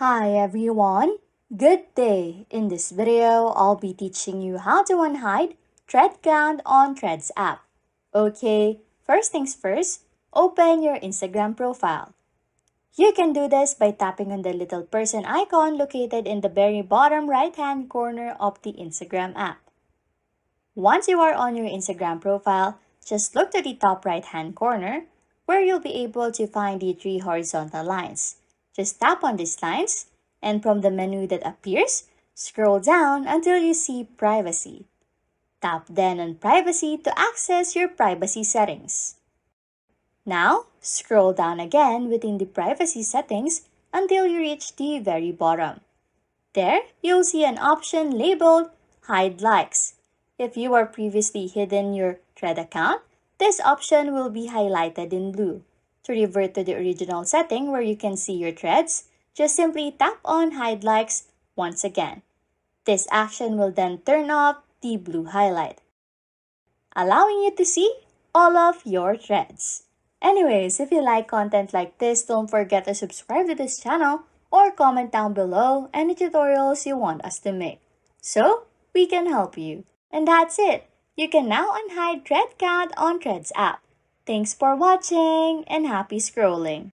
Hi everyone, good day. In this video, I'll be teaching you how to unhide thread count on Threads app. Okay, first things first, open your Instagram profile. You can do this by tapping on the little person icon located in the very bottom right-hand corner of the Instagram app. Once you are on your Instagram profile, just look to the top right-hand corner where you'll be able to find the three horizontal lines. Just tap on these lines, and from the menu that appears, scroll down until you see Privacy. Tap then on Privacy to access your privacy settings. Now, scroll down again within the privacy settings until you reach the very bottom. There, you'll see an option labeled Hide Likes. If you are previously hidden your thread account, this option will be highlighted in blue. To revert to the original setting where you can see your threads, just simply tap on Hide Likes once again. This action will then turn off the blue highlight, allowing you to see all of your threads. Anyways, if you like content like this, don't forget to subscribe to this channel or comment down below any tutorials you want us to make, so we can help you. And that's it. You can now unhide thread count on Threads app. Thanks for watching and happy scrolling.